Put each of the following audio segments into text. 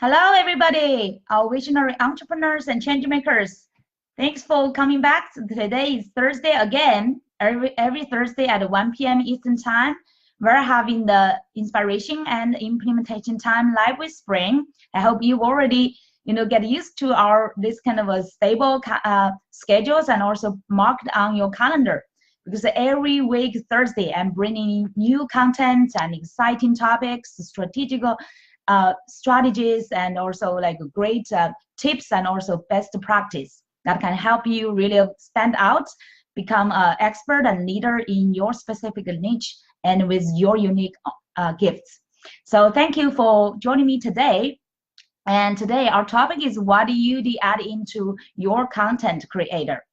Hello, everybody, our visionary entrepreneurs and change makers. Thanks for coming back. Today is Thursday again. Every Thursday at 1 p.m. Eastern Time, we're having the inspiration and implementation time live with Spring. I hope you already, get used to this kind of a stable schedules and also marked on your calendar. Because every week Thursday, I'm bringing new content and exciting topics, strategies, and also like great tips and also best practice that can help you really stand out, become an expert and leader in your specific niche and with your unique gifts. So thank you for joining me today. And today our topic is, what do you add into your content creator?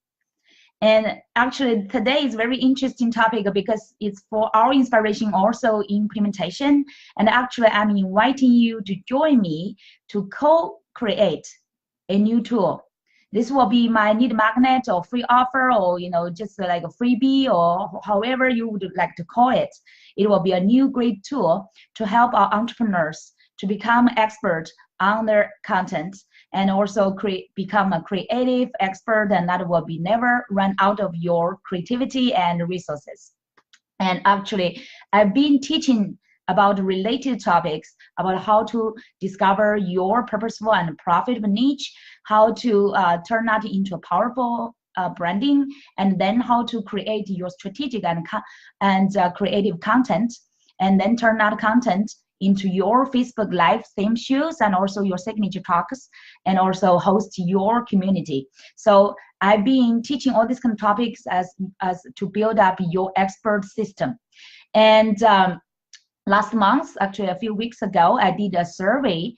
And actually, today is very interesting topic because it's for our inspiration, also implementation. And actually, I'm inviting you to join me to co-create a new tool. This will be my lead magnet or free offer, or just like a freebie, or however you would like to call it. It will be a new great tool to help our entrepreneurs to become expert on their content and also become a creative expert, and that will be never run out of your creativity and resources. And actually, I've been teaching about related topics, about how to discover your purposeful and profitable niche, how to turn that into a powerful branding, and then how to create your strategic and creative content, and then turn that content into your Facebook Live theme shows and also your signature talks, and also host your community. So I've been teaching all these kind of topics as to build up your expert system. And last month, actually a few weeks ago, I did a survey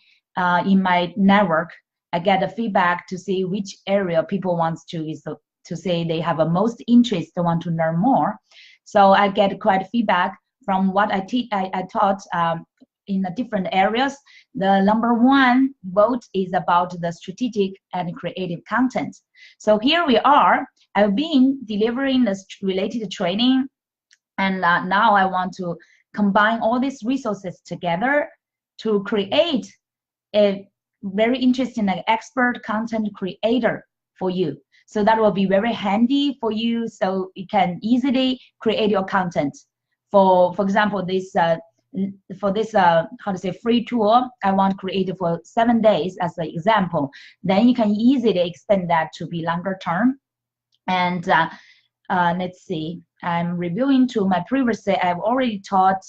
in my network. I get a feedback to see which area people want to say they have a most interest, they want to learn more. So I get quite feedback from what I taught in the different areas. The number one vote is about the strategic and creative content. So here we are. I've been delivering this related training, and now I want to combine all these resources together to create a very interesting expert content creator for you. So that will be very handy for you, so you can easily create your content. For example, this free tool, I want to create it for 7 days as an example. Then you can easily extend that to be longer term. And let's see, I'm reviewing to my previous day. I've already taught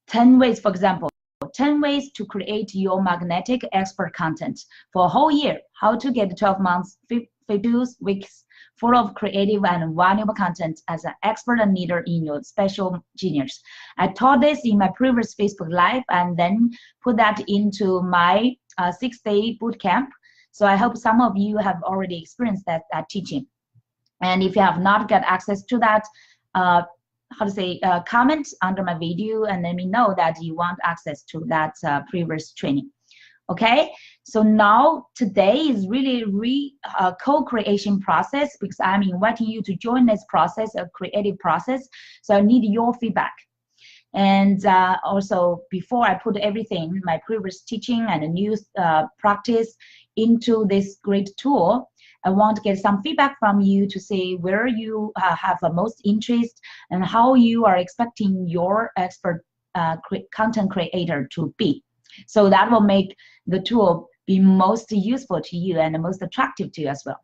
10 ways, for example, 10 ways to create your magnetic expert content for a whole year. How to get 12 months, 52 weeks full of creative and valuable content as an expert and leader in your special genius. I taught this in my previous Facebook Live and then put that into my 6-day bootcamp. So I hope some of you have already experienced that teaching. And if you have not got access to that, comment under my video and let me know that you want access to that previous training. Okay, so now today is really co-creation process, because I'm inviting you to join this process, a creative process. So I need your feedback. And also, before I put everything, my previous teaching and a new practice into this great tool, I want to get some feedback from you to say where you have the most interest and how you are expecting your expert content creator to be. So that will make the tool be most useful to you and most attractive to you as well.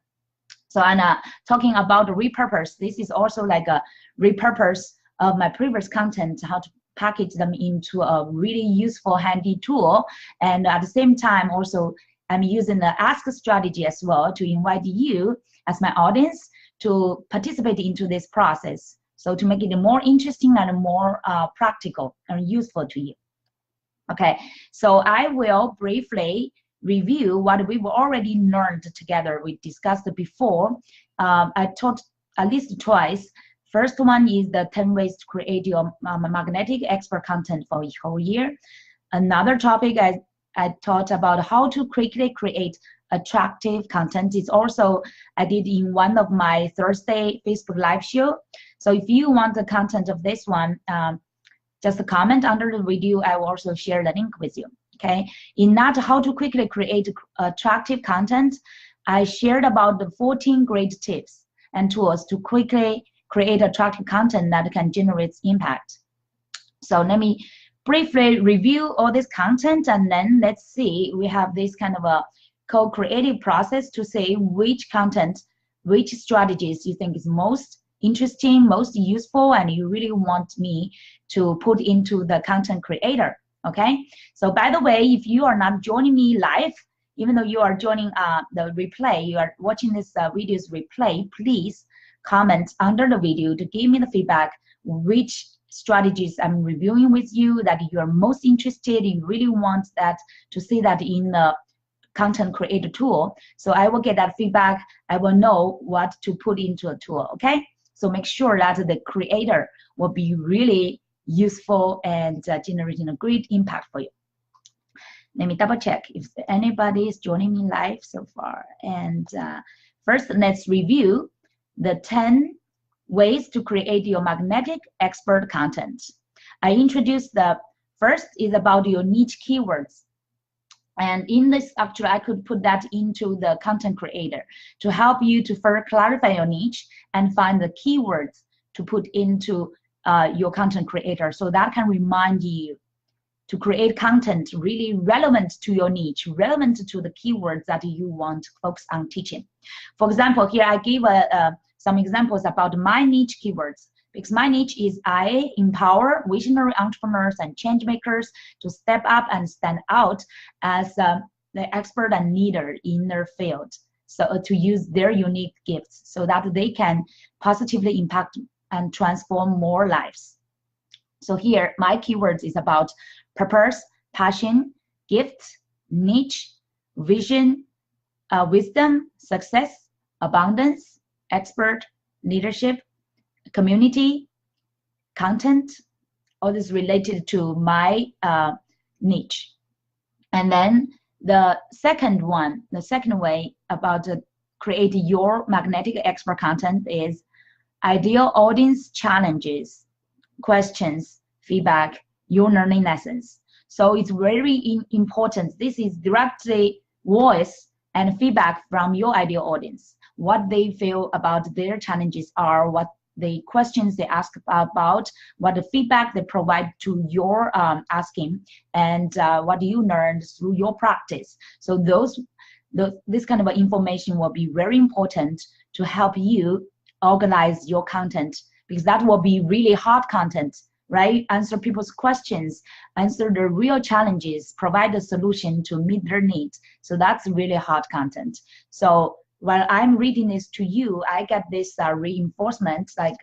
So I'm talking about repurpose. This is also like a repurpose of my previous content, how to package them into a really useful, handy tool. And at the same time, also, I'm using the ask strategy as well to invite you as my audience to participate into this process. So to make it more interesting and more practical and useful to you. Okay, so I will briefly review what we've already learned together. We discussed before. I taught at least twice. First one is the 10 ways to create your magnetic expert content for a whole year. Another topic I taught about how to quickly create attractive content. It's also I did in one of my Thursday Facebook Live show. So if you want the content of this one, just comment under the video. I will also share the link with you. Okay, in that how to quickly create attractive content, I shared about the 14 great tips and tools to quickly create attractive content that can generate impact. So let me briefly review all this content, and then let's see, we have this kind of a co-creative process to say which content, which strategies you think is most interesting, most useful, and you really want me to put into the content creator. Okay, so by the way, if you are not joining me live, even though you are joining the replay, you are watching this video's replay, please comment under the video to give me the feedback which strategies I'm reviewing with you that you are most interested in, really want that to see that in the content creator tool. So I will get that feedback. I will know what to put into a tool. Okay, so make sure that the creator will be really useful and generating a great impact for you. Let me double check if anybody is joining me live so far. And first, let's review the 10 ways to create your magnetic expert content. I introduced the first is about your niche keywords. And in this, actually, I could put that into the content creator to help you to further clarify your niche and find the keywords to put into your content creator. So that can remind you to create content really relevant to your niche, relevant to the keywords that you want to focus on teaching. For example, here I give some examples about my niche keywords, because my niche is I empower visionary entrepreneurs and change makers to step up and stand out as the expert and leader in their field. So to use their unique gifts so that they can positively impact and transform more lives. So here, my keywords is about purpose, passion, gift, niche, vision, wisdom, success, abundance, expert, leadership, community, content, all this related to my niche. And then the second way about creating your magnetic expert content is ideal audience challenges, questions, feedback, your learning lessons. So it's very important. This is directly voice and feedback from your ideal audience. What they feel about their challenges are, what the questions they ask about, what the feedback they provide to your asking, and what you learned through your practice. So this kind of information will be very important to help you organize your content, because that will be really hard content, right? Answer people's questions, answer their real challenges, provide a solution to meet their needs. So that's really hard content. So while I'm reading this to you, I get this reinforcement, like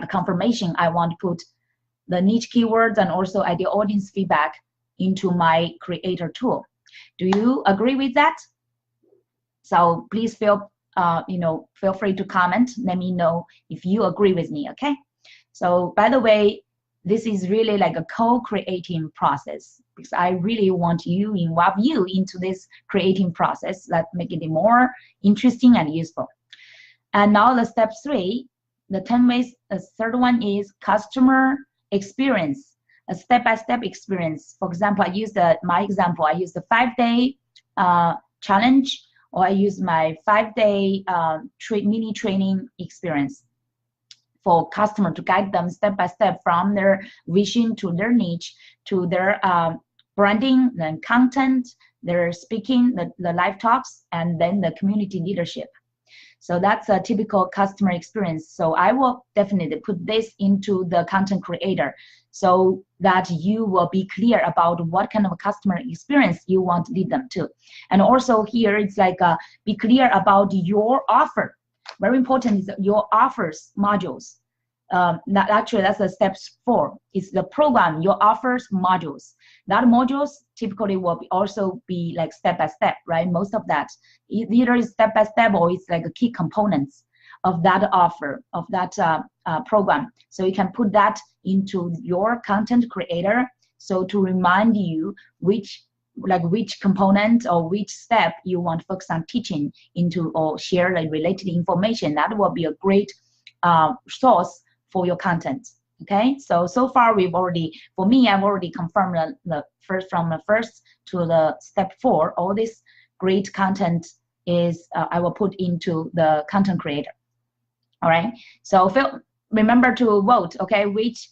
a confirmation. I want to put the niche keywords and also ideal audience feedback into my creator tool. Do you agree with that? So please feel free to comment. Let me know if you agree with me. Okay. So by the way, this is really like a co-creating process, because I really want to involve you into this creating process that make it more interesting and useful. And now the step 3, the 10 ways, the third one is customer experience, a step-by-step experience. For example, I use my example, I use the 5-day challenge, or I use my 5-day mini training experience for customer to guide them step by step from their vision to their niche to their branding, then content, their speaking, the live talks, and then the community leadership. So that's a typical customer experience. So I will definitely put this into the content creator so that you will be clear about what kind of customer experience you want to lead them to. And also here, it's like be clear about your offer. Very important is your offers modules. That's the step 4. It's the program, your offers modules. That modules typically will also be like step by step, right? Most of that either is step by step or it's like a key components of that offer, of that program. So you can put that into your content creator. So to remind you which component or which step you want to focus on teaching into or share like related information, that will be a great source for your content. Okay, so far we've already, for me, I've already confirmed from the first to the step 4. All this great content is I will put into the content creator. All right, so remember to vote. Okay, which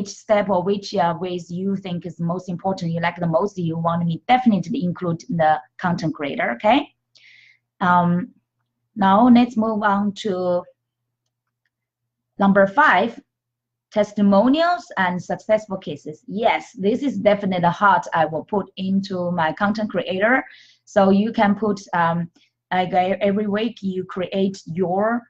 step or which ways you think is most important, you like the most, you want me definitely include the content creator. Okay, now let's move on to number 5. Testimonials and successful cases. Yes, this is definitely the heart I will put into my content creator. So you can put like every week you create your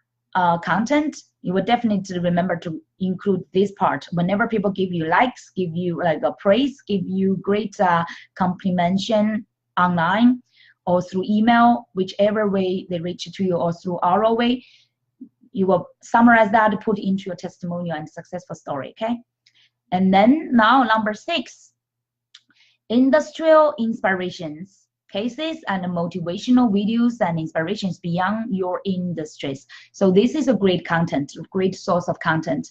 content, you will definitely remember to include this part. Whenever people give you likes, give you like a praise, give you great complimentation online or through email, whichever way they reach to you, or through our way, you will summarize that, put into your testimonial and successful story. Okay, and then now number 6, industrial inspirations, cases and motivational videos and inspirations beyond your industries. So this is a great content, great source of content,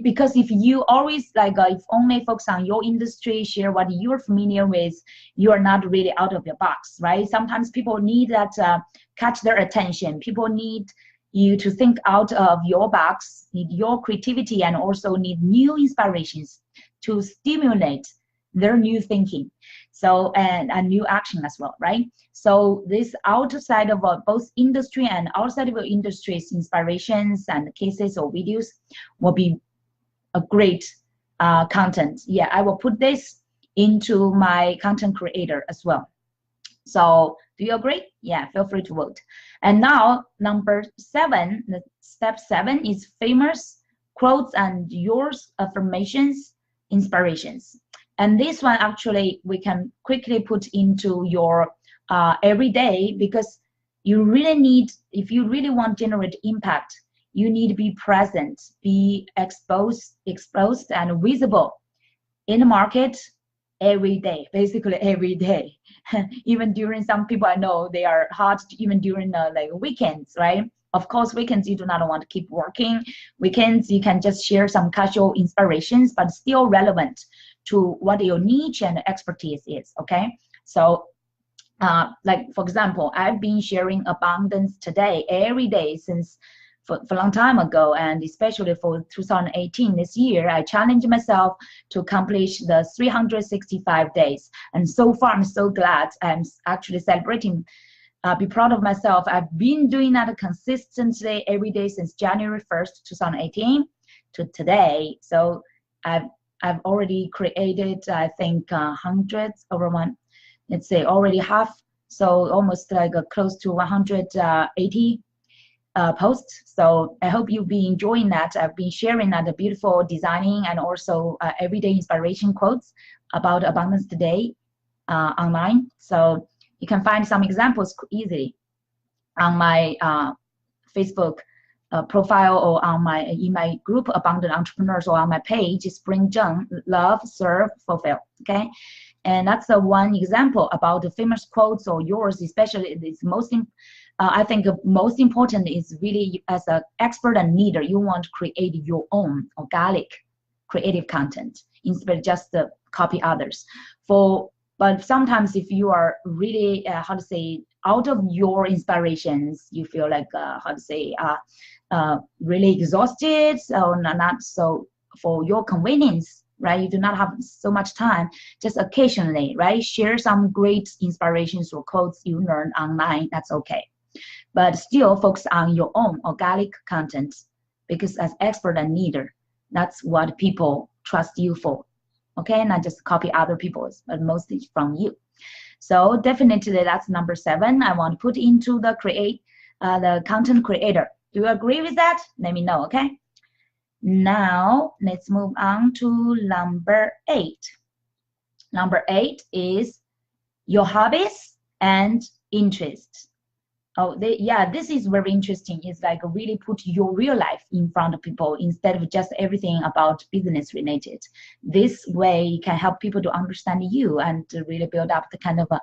because if you always like if only focus on your industry, share what you're familiar with, you are not really out of your box, right? Sometimes people need that catch their attention. People need you to think out of your box, need your creativity, and also need new inspirations to stimulate their new thinking, so and new action as well, right? So this outside of both industry and outside of your industry's inspirations and cases or videos will be a great content. Yeah, I will put this into my content creator as well. So do you agree? Yeah, feel free to vote. And now number 7, step 7 is famous quotes and yours affirmations, inspirations. And this one actually we can quickly put into your everyday, because you really need, if you really want to generate impact, you need to be present, be exposed and visible in the market every day, basically every day. Even during, some people I know they are hard even during like weekends, right? Of course, weekends you do not want to keep working. Weekends you can just share some casual inspirations, but still relevant to what your niche and expertise is. Okay, so like for example, I've been sharing abundance today every day since for a long time ago, and especially for 2018, this year, I challenged myself to accomplish the 365 days. And so far, I'm so glad. I'm actually celebrating, be proud of myself. I've been doing that consistently every day since January 1st, 2018 to today. So I've already created, I think, hundreds over one, let's say already half, so almost like close to 180 posts. So I hope you've been enjoying that. I've been sharing that beautiful designing and also everyday inspiration quotes about abundance today online. So you can find some examples easily on my Facebook profile, or on my in my group Abundant Entrepreneurs, or on my page Spring Zheng, Love, Serve, Fulfill. Okay, and that's one example about the famous quotes or yours, especially it's most I think most important is really as an expert and leader, you want to create your own organic creative content instead of just copy others. But sometimes if you are really how to say out of your inspirations, you feel like how to say really exhausted, or not so for your convenience, right? You do not have so much time. Just occasionally, right? Share some great inspirations or quotes you learn online. That's okay. But still focus on your own organic content, because as expert and leader, that's what people trust you for. Okay, not just copy other people's, but mostly from you. So definitely that's number 7. I want to put into the the content creator. Do you agree with that? Let me know. Okay. Now let's move on to number 8. Number 8 is your hobbies and interests. Oh, yeah, this is very interesting. It's like really put your real life in front of people instead of just everything about business related. This way can help people to understand you and to really build up the kind of a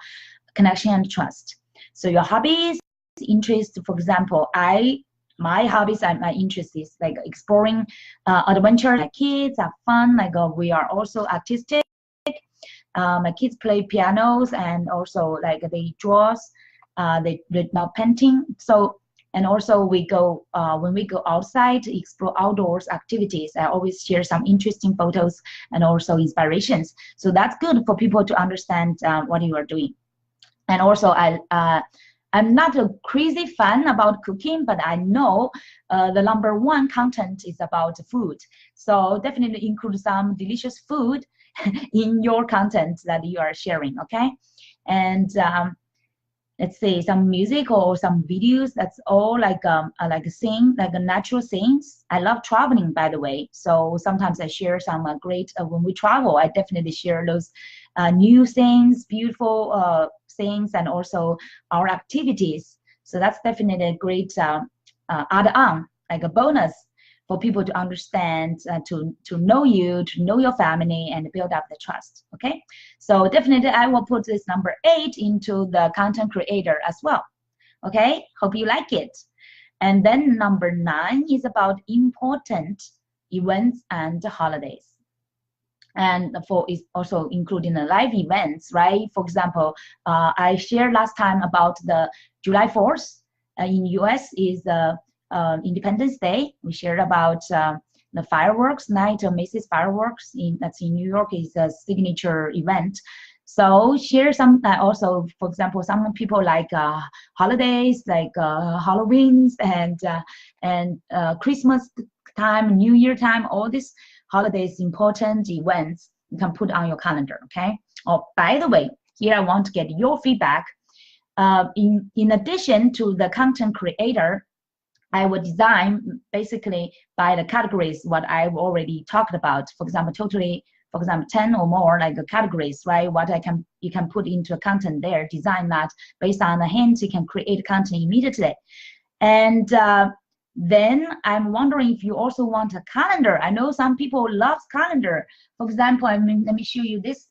connection and trust. So your hobbies, interests, for example, I my hobbies and my interests is like exploring adventure. My kids have fun. Like we are also artistic. My kids play pianos and also like they draws, they painting. So and also we go when we go outside to explore outdoors activities. I always share some interesting photos and also inspirations. So that's good for people to understand what you are doing. And also I'm not a crazy fan about cooking, but I know the #1 content is about food. So definitely include some delicious food in your content that you are sharing, okay? And let's say some music or some videos. That's all like sing, like a natural things. I love traveling, by the way. So sometimes I share some great when we travel. I definitely share those new things, beautiful things, and also our activities. So that's definitely a great add-on, like a bonus for people to understand, to know you, to know your family, and build up the trust. Okay, so definitely I will put this #8 into the content creator as well. Okay, hope you like it. And then #9 is about important events and holidays. And for is also including the live events, right? For example, I shared last time about the July 4th in US is Independence Day. We shared about the fireworks night, Macy's fireworks that's in New York is a signature event. So share some also, for example, some people like holidays like Halloween's and Christmas time, New Year time, all these holidays, important events you can put on your calendar. Okay. Oh, by the way, here I want to get your feedback. In addition to the content creator, I will design basically by the categories what I've already talked about. For example, 10 or more like the categories, right? What you can put into a content there, design that based on the hints, you can create content immediately. And then I'm wondering if you also want a calendar. I know some people love calendar. For example, let me show you this.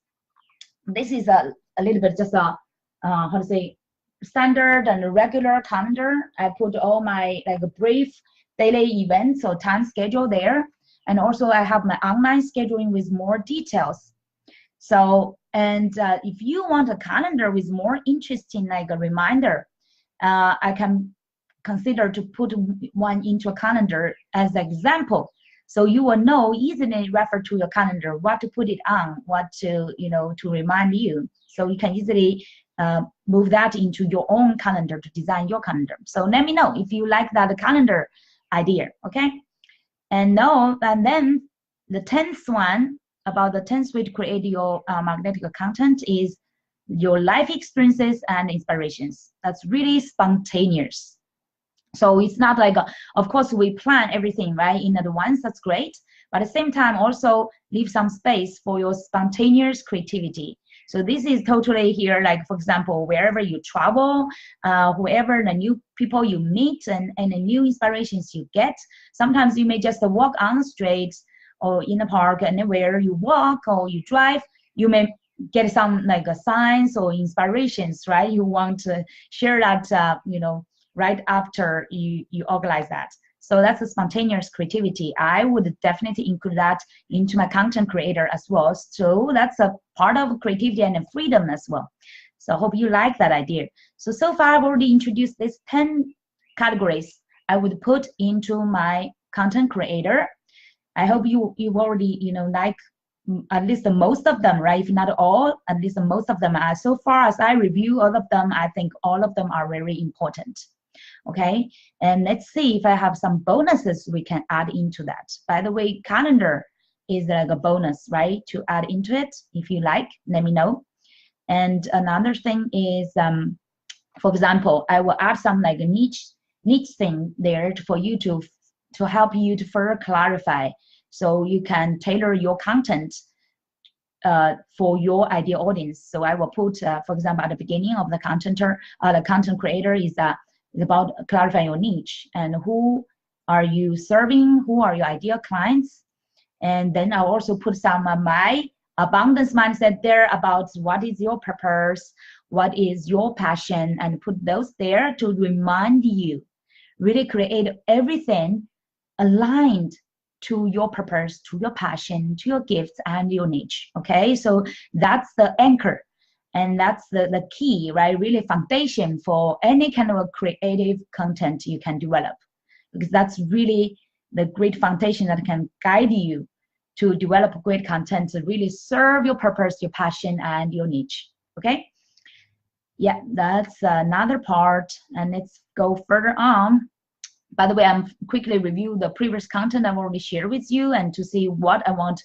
This is a little bit just a how to say, standard and regular calendar. I put all my like brief daily events or time schedule there, and also I have my online scheduling with more details. So and if you want a calendar with more interesting like a reminder, I can consider to put one into a calendar as an example. So you will know easily refer to your calendar what to put it on, what to to remind you. So you can easily move that into your own calendar to design your calendar. So let me know if you like that calendar idea, okay? And then the 10th one about the 10th way to create your magnetic content is your life experiences and inspirations. That's really spontaneous. So it's not like, of course, we plan everything right in advance. That's great. But at the same time, also leave some space for your spontaneous creativity. So this is totally here, like, for example, wherever you travel, whoever the new people you meet and the new inspirations you get. Sometimes you may just walk on the street or in the park, anywhere you walk or you drive, you may get some like signs or inspirations, right? You want to share that, right after you organize that. So that's a spontaneous creativity. I would definitely include that into my content creator as well. So that's a part of creativity and freedom as well. So I hope you like that idea. So far I've already introduced these 10 categories I would put into my content creator. I hope you've already, like at least most of them, right? If not all, at least most of them are. So far as I review all of them, I think all of them are very important. Okay, and let's see if I have some bonuses we can add into that. By the way, calendar is like a bonus, right, to add into it. If you like, let me know. And another thing is, for example, I will add some like a niche thing there for you to help you to further clarify, so you can tailor your content for your ideal audience. So I will put, for example, at the beginning of the content creator is about clarifying your niche and who are you serving, who are your ideal clients. And then I'll also put some my abundance mindset there about what is your purpose, what is your passion, and put those there to remind you really create everything aligned to your purpose, to your passion, to your gifts and your niche. Okay, so that's the anchor, and that's the key, right? Really foundation for any kind of a creative content you can develop, because that's really the great foundation that can guide you to develop great content to really serve your purpose, your passion, and your niche. Okay, yeah, that's another part. And let's go further on. By the way, I'm quickly review the previous content I've already shared with you and to see what I want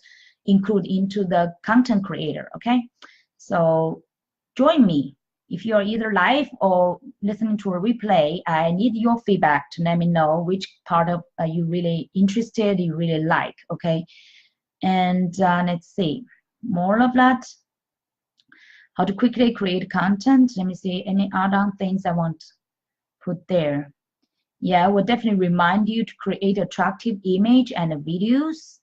include into the content creator. Okay, so join me. If you are either live or listening to a replay, I need your feedback to let me know which part of you really interested, you really like. Okay, and let's see more of that. How to quickly create content. Let me see any other things I want to put there. Yeah, I will definitely remind you to create attractive image and videos,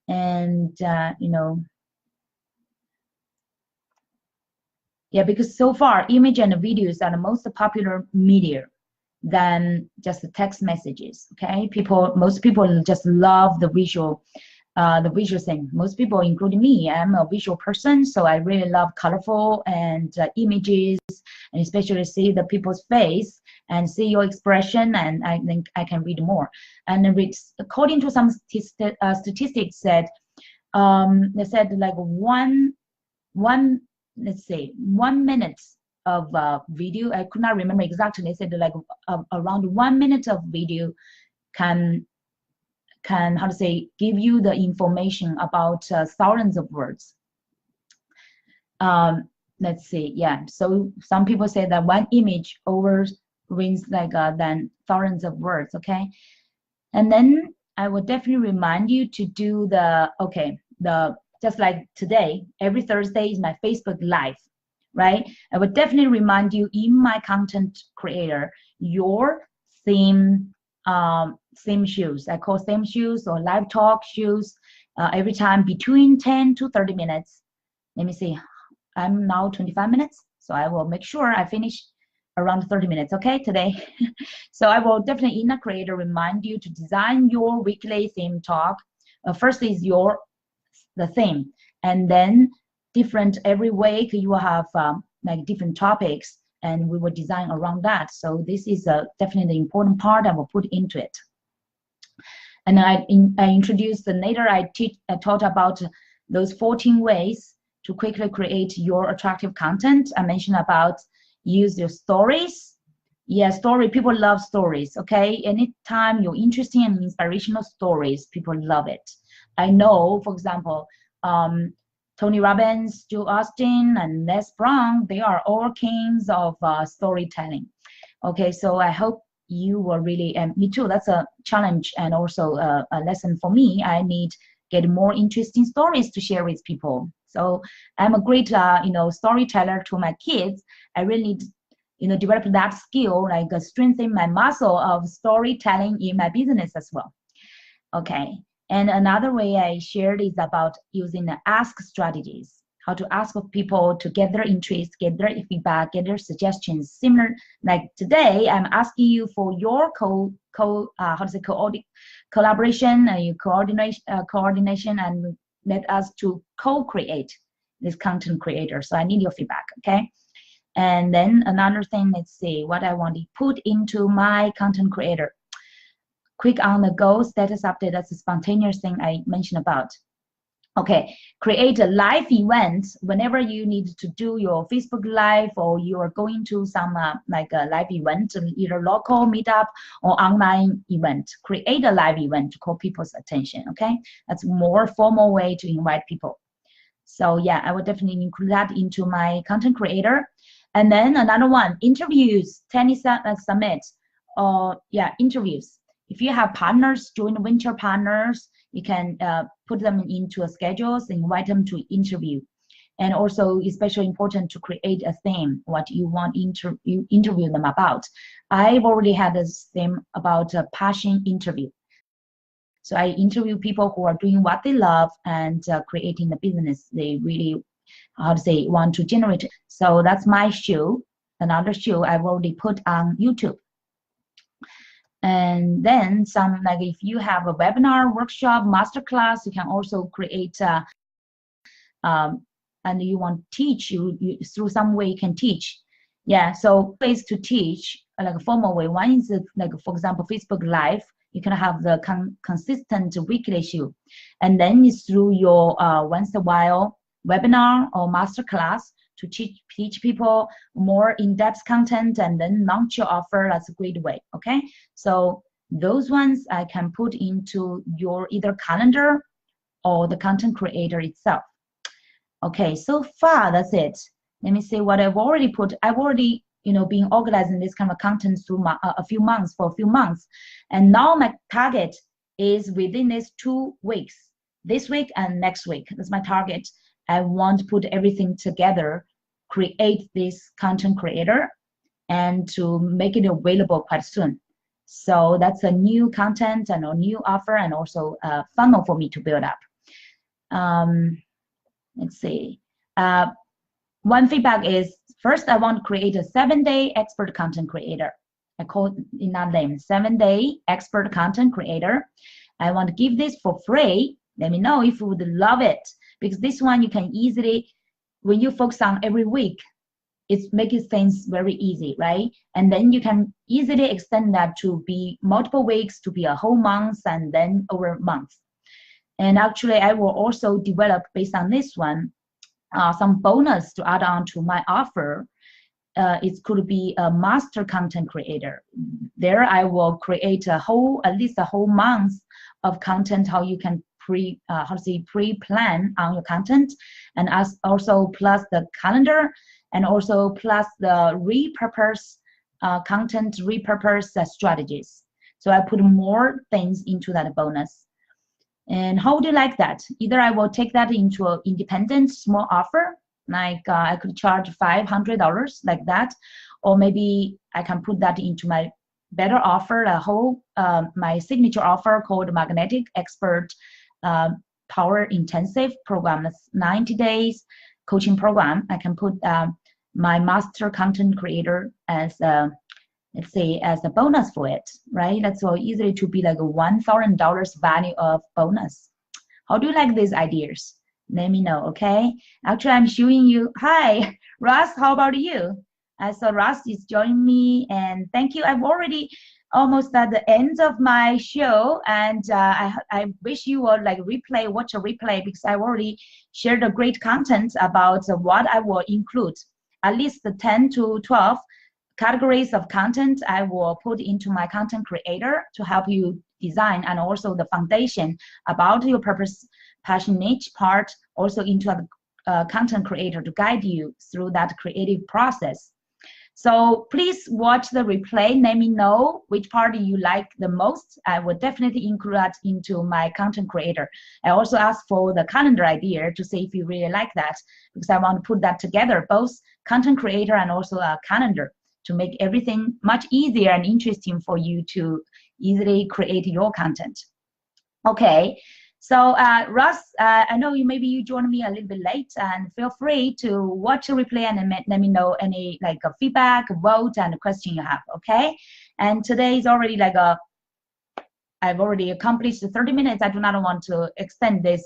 and you know, yeah, because so far image and videos are the most popular media than just the text messages. Okay, most people just love the visual thing. Most people, including me, I'm a visual person, so I really love colorful and images, and especially see the people's face and see your expression, and I think I can read more. And according to some statistics, said they said like one let's say 1 minute of video. I could not remember exactly. They said like around 1 minute of video can how to say give you the information about thousands of words. Let's see, yeah. So some people say that one image overwins like than thousands of words. Okay, and then I would definitely remind you to do the just like today, every Thursday is my Facebook Live, right? I would definitely remind you in my content creator, your theme shoes. I call theme shoes or live talk shoes every time between 10 to 30 minutes. Let me see. I'm now 25 minutes, so I will make sure I finish around 30 minutes, okay, today. So I will definitely in a creator remind you to design your weekly theme talk. First is the theme, and then different every week you will have like different topics, and we will design around that. So this is definitely the important part I will put into it. And I introduced later, I taught about those 14 ways to quickly create your attractive content. I mentioned about use your stories. Yeah, story, people love stories, okay? Anytime you're interesting and inspirational stories, people love it. I know, for example, Tony Robbins, Joe Austin, and Les Brown, they are all kings of storytelling. Okay, so I hope you will really, and me too, that's a challenge and also a lesson for me. I need get more interesting stories to share with people. So I'm a great, storyteller to my kids. I really need, develop that skill, like strengthen my muscle of storytelling in my business as well. Okay, and another way I shared is about using the ask strategies. How to ask people to get their interest, get their feedback, get their suggestions. Similar, like today, I'm asking you for your collaboration, coordination, and let us to co-create this content creator. So I need your feedback, okay? And then another thing, let's see what I want to put into my content creator. Quick on the go status update. That's a spontaneous thing I mentioned about. Okay, create a live event whenever you need to do your Facebook Live, or you are going to some like a live event, either local meetup or online event. Create a live event to call people's attention. Okay, that's a more formal way to invite people. So yeah, I would definitely include that into my content creator. And then another one, interviews, tennis summit, or interviews. If you have partners, joint venture partners, you can put them into a schedule, invite them to interview. And also, especially important to create a theme, what you want you interview them about. I've already had this theme about a passion interview. So I interview people who are doing what they love and creating the business they really, want to generate. So that's my show. Another show I've already put on YouTube. And then some, like if you have a webinar, workshop, masterclass, you can also create and you want to teach, you through some way you can teach. Yeah, so ways to teach, like a formal way. One is like, for example, Facebook Live. You can have the consistent weekly issue. And then it's through your once in a while webinar or masterclass to teach people more in-depth content and then launch your offer. That's a great way, okay? So those ones I can put into your either calendar or the content creator itself. Okay, so far that's it. Let me see what I've already put. I've already, been organizing this kind of content through for a few months. And now my target is within these 2 weeks, this week and next week. That's my target. I want to put everything together, create this content creator, and to make it available quite soon. So that's a new content and a new offer and also a funnel for me to build up. Let's see. One feedback is, first, I want to create a 7-day expert content creator. I call it in that name, 7-day expert content creator. I want to give this for free. Let me know if you would love it, because this one you can easily, when you focus on every week, it's making things very easy, right? And then you can easily extend that to be multiple weeks, to be a whole month, and then over months. And actually, I will also develop, based on this one, some bonus to add on to my offer. It could be a master content creator. There I will create at least a whole month of content, how you can pre-plan on your content, and also plus the calendar, and also plus the repurpose content repurpose strategies. So I put more things into that bonus. And how would you like that? Either I will take that into an independent small offer, like I could charge $500 like that, or maybe I can put that into my better offer, my signature offer called Magnetic Expert Power Intensive Program. That's 90 days coaching program. I can put my master content creator as let's say as a bonus for it, right? That's so easily to be like a $1,000 value of bonus. How do you like these ideas? Let me know, okay? Actually, I'm showing you. Hi, Ross, how about you? So Ross is joining me, and thank you. I'm already almost at the end of my show, and I wish you would like watch a replay, because I already shared a great content about what I will include, at least the 10 to 12 categories of content I will put into my content creator to help you design, and also the foundation about your purpose, passion, niche part, also into a content creator to guide you through that creative process. So please watch the replay. Let me know which part you like the most. I will definitely include that into my content creator. I also ask for the calendar idea to see if you really like that, because I want to put that together, both content creator and also a calendar, to make everything much easier and interesting for you to easily create your content. Okay, so Russ, I know maybe you joined me a little bit late, and feel free to watch the replay and let me know any like a feedback, vote, and a question you have, okay? And today is already like I've already accomplished the 30 minutes. I do not want to extend this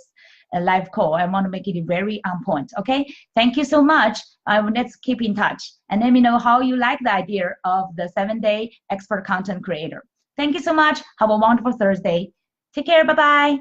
live call. I want to make it very on point, okay? Thank you so much. Let's keep in touch, and let me know how you like the idea of the 7-day expert content creator. Thank you so much. Have a wonderful Thursday. Take care. Bye-bye.